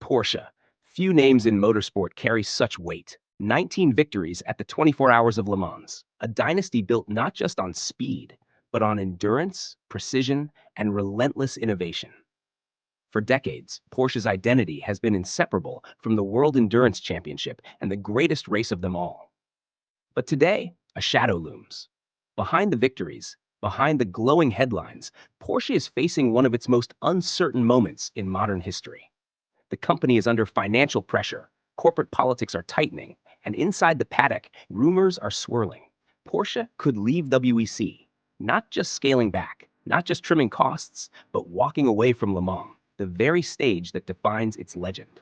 Porsche. Few names in motorsport carry such weight. 19 victories at the 24 Hours of Le Mans, a dynasty built not just on speed, but on endurance, precision, and relentless innovation. For decades, Porsche's identity has been inseparable from the World Endurance Championship and the greatest race of them all. But today, a shadow looms. Behind the victories, behind the glowing headlines, Porsche is facing one of its most uncertain moments in modern history. The company is under financial pressure, corporate politics are tightening, and inside the paddock, rumors are swirling. Porsche could leave WEC, not just scaling back, not just trimming costs, but walking away from Le Mans, the very stage that defines its legend.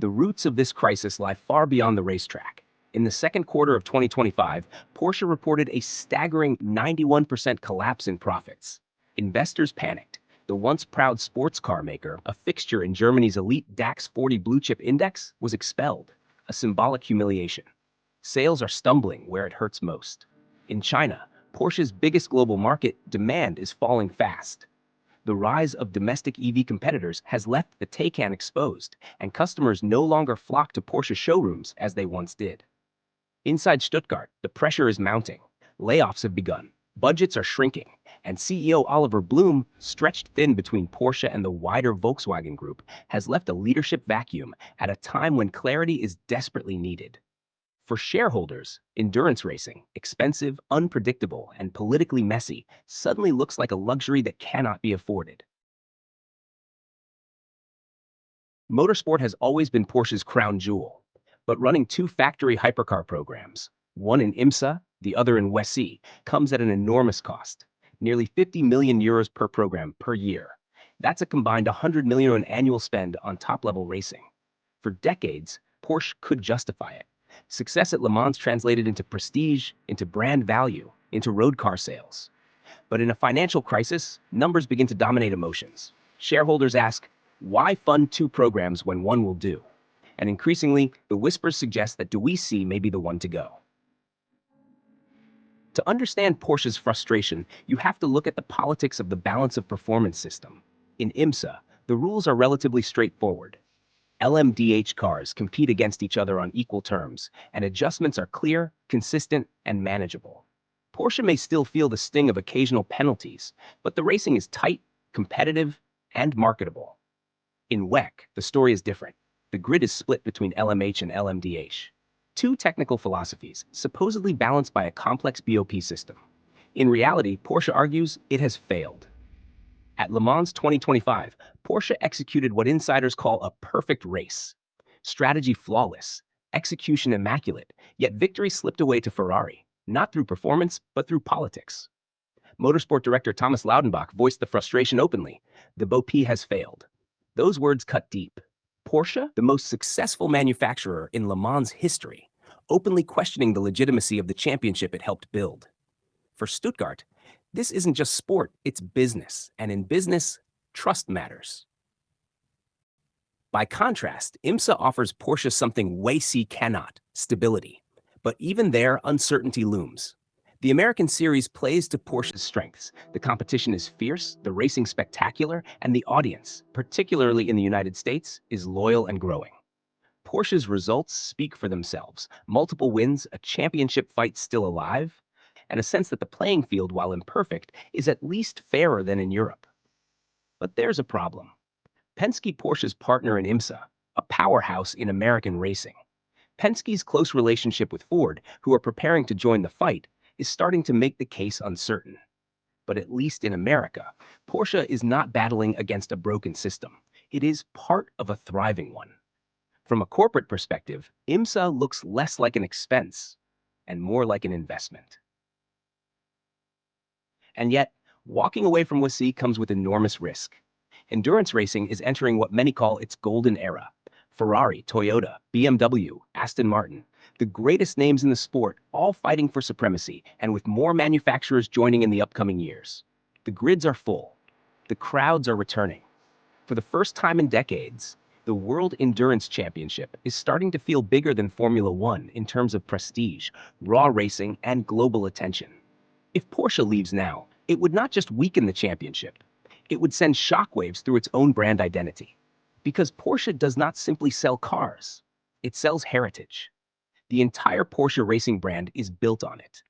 The roots of this crisis lie far beyond the racetrack. In the second quarter of 2025, Porsche reported a staggering 91% collapse in profits. Investors panicked. The once proud sports car maker, a fixture in Germany's elite DAX 40 blue chip index, was expelled, a symbolic humiliation. Sales are stumbling where it hurts most. In China, Porsche's biggest global market, demand is falling fast. The rise of domestic EV competitors has left the Taycan exposed, and customers no longer flock to Porsche showrooms as they once did. Inside Stuttgart, the pressure is mounting. Layoffs have begun, budgets are shrinking, and CEO Oliver Blume, stretched thin between Porsche and the wider Volkswagen Group, has left a leadership vacuum at a time when clarity is desperately needed. For shareholders, endurance racing, expensive, unpredictable, and politically messy, suddenly looks like a luxury that cannot be afforded. Motorsport has always been Porsche's crown jewel, but running two factory hypercar programs, one in IMSA, the other in WEC, comes at an enormous cost, nearly 50 million euros per program per year. That's a combined 100 million in annual spend on top-level racing. For decades, Porsche could justify it. Success at Le Mans translated into prestige, into brand value, into road car sales. But in a financial crisis, numbers begin to dominate emotions. Shareholders ask, why fund two programs when one will do? And increasingly, the whispers suggest that WEC may be the one to go. To understand Porsche's frustration, you have to look at the politics of the balance of performance system. In IMSA, the rules are relatively straightforward. LMDH cars compete against each other on equal terms, and adjustments are clear, consistent, and manageable. Porsche may still feel the sting of occasional penalties, but the racing is tight, competitive, and marketable. In WEC, the story is different. The grid is split between LMH and LMDH. Two technical philosophies, supposedly balanced by a complex BOP system. In reality, Porsche argues it has failed. At Le Mans 2025, Porsche executed what insiders call a perfect race. Strategy flawless, execution immaculate, yet victory slipped away to Ferrari, not through performance, but through politics. Motorsport director Thomas Laudenbach voiced the frustration openly. The BOP has failed. Those words cut deep. Porsche, the most successful manufacturer in Le Mans history, openly questioning the legitimacy of the championship it helped build. For Stuttgart, this isn't just sport, it's business, and in business, trust matters. By contrast, IMSA offers Porsche something WEC cannot, stability. But even there, uncertainty looms. The American series plays to Porsche's strengths. The competition is fierce, the racing spectacular, and the audience, particularly in the United States, is loyal and growing. Porsche's results speak for themselves. Multiple wins, a championship fight still alive, and a sense that the playing field, while imperfect, is at least fairer than in Europe. But there's a problem. Penske, Porsche's partner in IMSA, a powerhouse in American racing. Penske's close relationship with Ford, who are preparing to join the fight, is starting to make the case uncertain. But at least in America, Porsche is not battling against a broken system. It is part of a thriving one. From a corporate perspective, IMSA looks less like an expense and more like an investment. And yet, walking away from WEC comes with enormous risk. Endurance racing is entering what many call its golden era. Ferrari, Toyota, BMW, Aston Martin, the greatest names in the sport, all fighting for supremacy, and with more manufacturers joining in the upcoming years. The grids are full. The crowds are returning. For the first time in decades, the World Endurance Championship is starting to feel bigger than Formula One in terms of prestige, raw racing, and global attention. If Porsche leaves now, it would not just weaken the championship. It would send shockwaves through its own brand identity. Because Porsche does not simply sell cars, it sells heritage. The entire Porsche racing brand is built on it.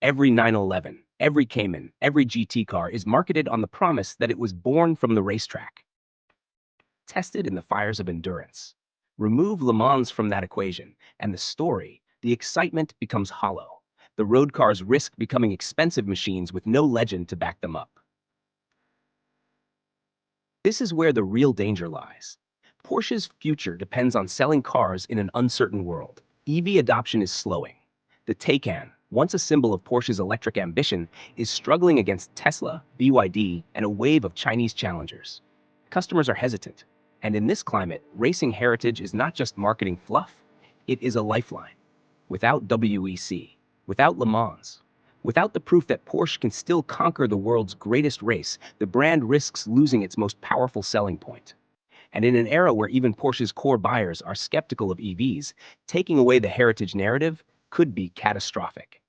Every 911, every Cayman, every GT car is marketed on the promise that it was born from the racetrack, tested in the fires of endurance. Remove Le Mans from that equation, and the story, the excitement becomes hollow. The road cars risk becoming expensive machines with no legend to back them up. This is where the real danger lies. Porsche's future depends on selling cars in an uncertain world. EV adoption is slowing. The Taycan, once a symbol of Porsche's electric ambition, is struggling against Tesla, BYD, and a wave of Chinese challengers. Customers are hesitant. And in this climate, racing heritage is not just marketing fluff, it is a lifeline. Without WEC, without Le Mans, without the proof that Porsche can still conquer the world's greatest race, the brand risks losing its most powerful selling point. And in an era where even Porsche's core buyers are skeptical of EVs, taking away the heritage narrative could be catastrophic.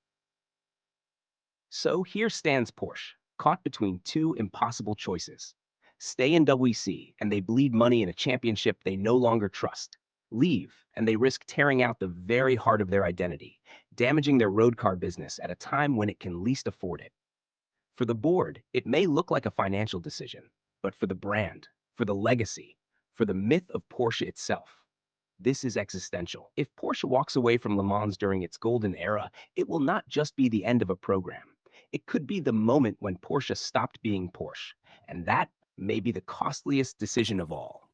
So here stands Porsche, caught between two impossible choices. Stay in WEC, and they bleed money in a championship they no longer trust. Leave, and they risk tearing out the very heart of their identity, damaging their road car business at a time when it can least afford it. For the board, it may look like a financial decision, but for the brand, for the legacy, for the myth of Porsche itself, this is existential. If Porsche walks away from Le Mans during its golden era, it will not just be the end of a program. It could be the moment when Porsche stopped being Porsche, and that may be the costliest decision of all.